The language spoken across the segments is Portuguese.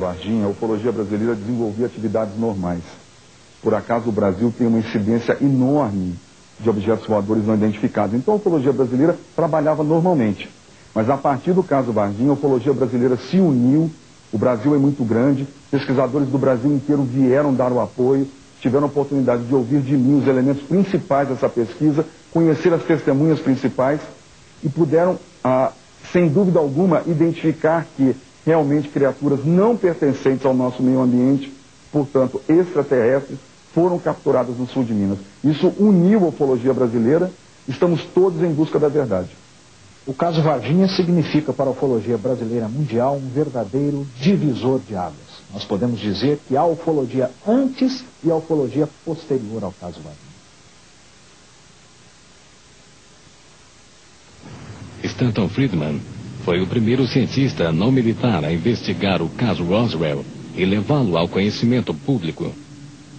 Varginha, a ufologia brasileira desenvolvia atividades normais. Por acaso, o Brasil tem uma incidência enorme de objetos voadores não identificados. Então, a ufologia brasileira trabalhava normalmente. Mas, a partir do caso Varginha, a ufologia brasileira se uniu. O Brasil é muito grande. Pesquisadores do Brasil inteiro vieram dar o apoio. Tiveram a oportunidade de ouvir de mim os elementos principais dessa pesquisa, conhecer as testemunhas principais e puderam, sem dúvida alguma, identificar que realmente criaturas não pertencentes ao nosso meio ambiente, portanto extraterrestres, foram capturadas no sul de Minas. Isso uniu a ufologia brasileira. Estamos todos em busca da verdade. O caso Varginha significa para a ufologia brasileira mundial um verdadeiro divisor de águas. Nós podemos dizer que há ufologia antes e a ufologia posterior ao caso Varginha. Stanton Friedman foi o primeiro cientista não militar a investigar o caso Roswell e levá-lo ao conhecimento público.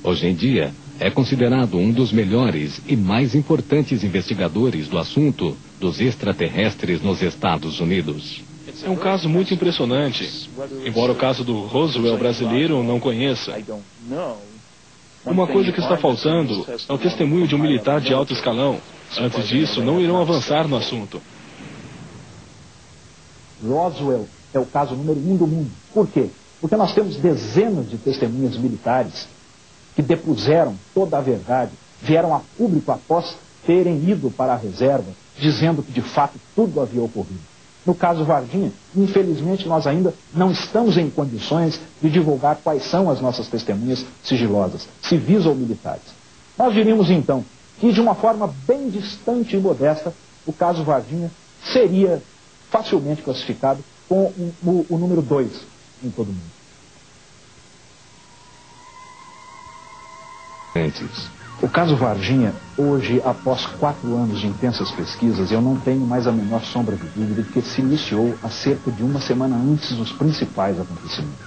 Hoje em dia, é considerado um dos melhores e mais importantes investigadores do assunto dos extraterrestres nos Estados Unidos. É um caso muito impressionante, embora o caso do Roswell brasileiro eu não conheça. Uma coisa que está faltando é o testemunho de um militar de alto escalão. Antes disso, não irão avançar no assunto. Roswell é o caso número 1 do mundo. Por quê? Porque nós temos dezenas de testemunhas militares que depuseram toda a verdade, vieram a público após terem ido para a reserva, dizendo que de fato tudo havia ocorrido. No caso Varginha, infelizmente nós ainda não estamos em condições de divulgar quais são as nossas testemunhas sigilosas, civis ou militares. Nós diríamos então que de uma forma bem distante e modesta, o caso Varginha seria facilmente classificado com o número 2 em todo o mundo. O caso Varginha, hoje, após 4 anos de intensas pesquisas, eu não tenho mais a menor sombra de dúvida de que se iniciou há cerca de uma semana antes dos principais acontecimentos.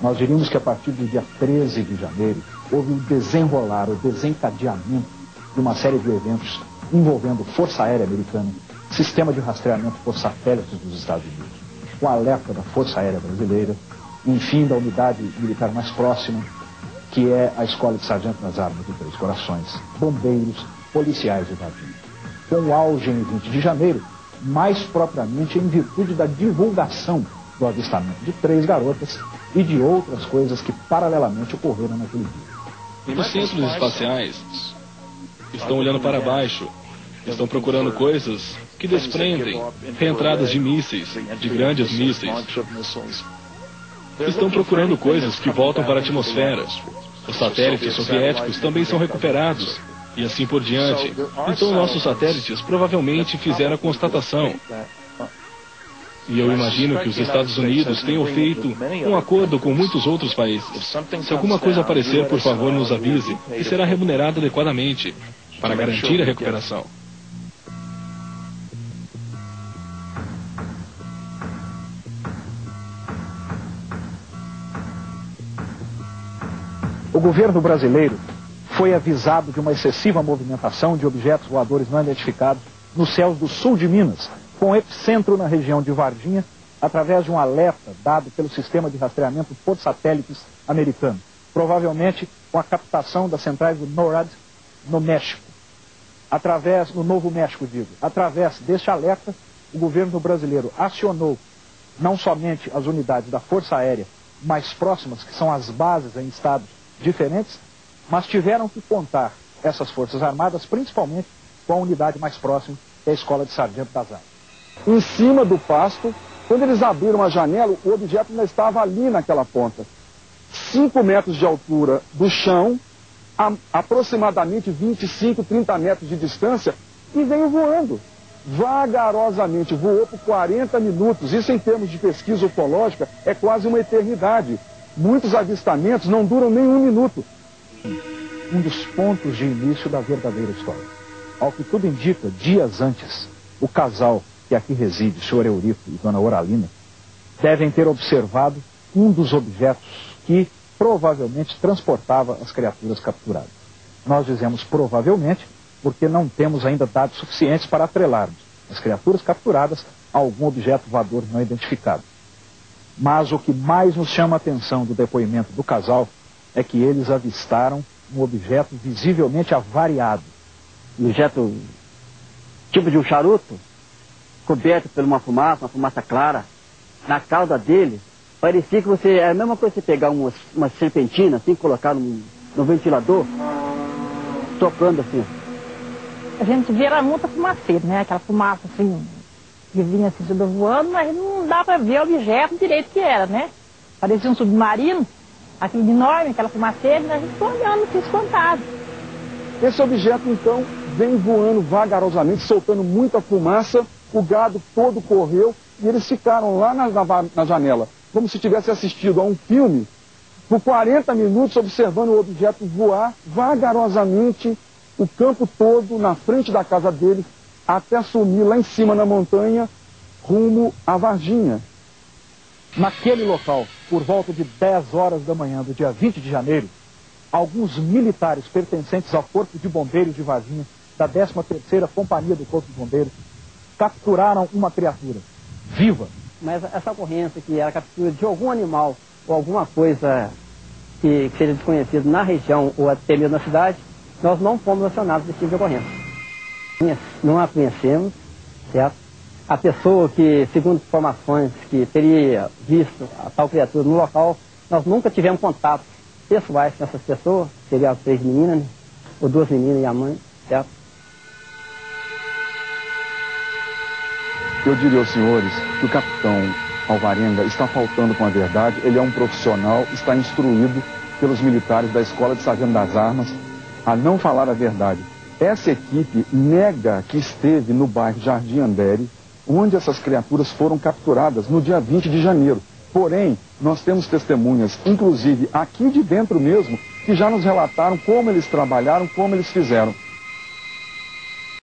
Nós diríamos que a partir do dia 13 de janeiro, houve o desenrolar, o desencadeamento de uma série de eventos envolvendo Força Aérea Americana, sistema de rastreamento por satélites dos Estados Unidos, o alerta da Força Aérea Brasileira, enfim, da unidade militar mais próxima, que é a Escola de Sargento das Armas de Três Corações, bombeiros, policiais de Varginha. Com o auge em 20 de janeiro, mais propriamente em virtude da divulgação do avistamento de 3 garotas e de outras coisas que paralelamente ocorreram naquele dia. Os centros espaciais estão olhando para baixo, estão procurando coisas que desprendem reentradas de mísseis, de grandes mísseis. Estão procurando coisas que voltam para a atmosfera. Os satélites soviéticos também são recuperados, e assim por diante. Então nossos satélites provavelmente fizeram a constatação. E eu imagino que os Estados Unidos tenham feito um acordo com muitos outros países. Se alguma coisa aparecer, por favor, nos avise, e será remunerado adequadamente, para garantir a recuperação. O governo brasileiro foi avisado de uma excessiva movimentação de objetos voadores não identificados nos céus do sul de Minas, com epicentro na região de Varginha, através de um alerta dado pelo sistema de rastreamento por satélites americano, provavelmente com a captação das centrais do NORAD no México. No Novo México, através deste alerta, o governo brasileiro acionou não somente as unidades da Força Aérea mais próximas, que são as bases em estados diferentes, mas tiveram que contar essas forças armadas, principalmente com a unidade mais próxima, que é a Escola de Sargento das Armas. Em cima do pasto, quando eles abriram a janela, o objeto ainda estava ali naquela ponta. 5 metros de altura do chão, a aproximadamente 25, 30 metros de distância, e veio voando. Vagarosamente, voou por 40 minutos. Isso, em termos de pesquisa ufológica, é quase uma eternidade. Muitos avistamentos não duram nem 1 minuto. Um dos pontos de início da verdadeira história. Ao que tudo indica, dias antes, o casal que aqui reside, o senhor Eurico e dona Oralina, devem ter observado um dos objetos que provavelmente transportava as criaturas capturadas. Nós dizemos provavelmente porque não temos ainda dados suficientes para atrelarmos as criaturas capturadas a algum objeto voador não identificado. Mas o que mais nos chama a atenção do depoimento do casal é que eles avistaram um objeto visivelmente avariado. Um objeto tipo de um charuto, coberto por uma fumaça clara. Na cauda dele, parecia que você... É a mesma coisa que você pegar uma serpentina, assim, colocar no ventilador, tocando assim. A gente via era muita fumaceira, né? Aquela fumaça assim, que vinha assim, tudo voando, mas não dá para ver o objeto direito que era, né? Parecia um submarino, aquele enorme, aquela fumaceira, e a gente ficou olhando assim, espantado. Esse objeto, então, vem voando vagarosamente, soltando muita fumaça, o gado todo correu e eles ficaram lá na janela, como se tivesse assistido a um filme, por 40 minutos observando o objeto voar vagarosamente o campo todo na frente da casa deles, até sumir lá em cima na montanha, rumo a Varginha. Naquele local, por volta de 10 horas da manhã do dia 20 de janeiro, alguns militares pertencentes ao Corpo de Bombeiros de Varginha, da 13ª Companhia do Corpo de Bombeiros, capturaram uma criatura viva. Mas essa ocorrência que era a captura de algum animal ou alguma coisa que seja desconhecido na região ou até mesmo na cidade, nós não fomos acionados desse tipo de ocorrência. Não a conhecemos, certo? A pessoa que, segundo informações, que teria visto a tal criatura no local, nós nunca tivemos contatos pessoais com essas pessoas, seria as 3 meninas, né? Ou 2 meninas e a mãe, certo? Eu diria aos senhores que o capitão Alvarenga está faltando com a verdade. Ele é um profissional, está instruído pelos militares da Escola de Sargento das Armas a não falar a verdade. Essa equipe nega que esteve no bairro Jardim Andere, onde essas criaturas foram capturadas no dia 20 de janeiro. Porém, nós temos testemunhas, inclusive aqui de dentro mesmo, que já nos relataram como eles trabalharam, como eles fizeram.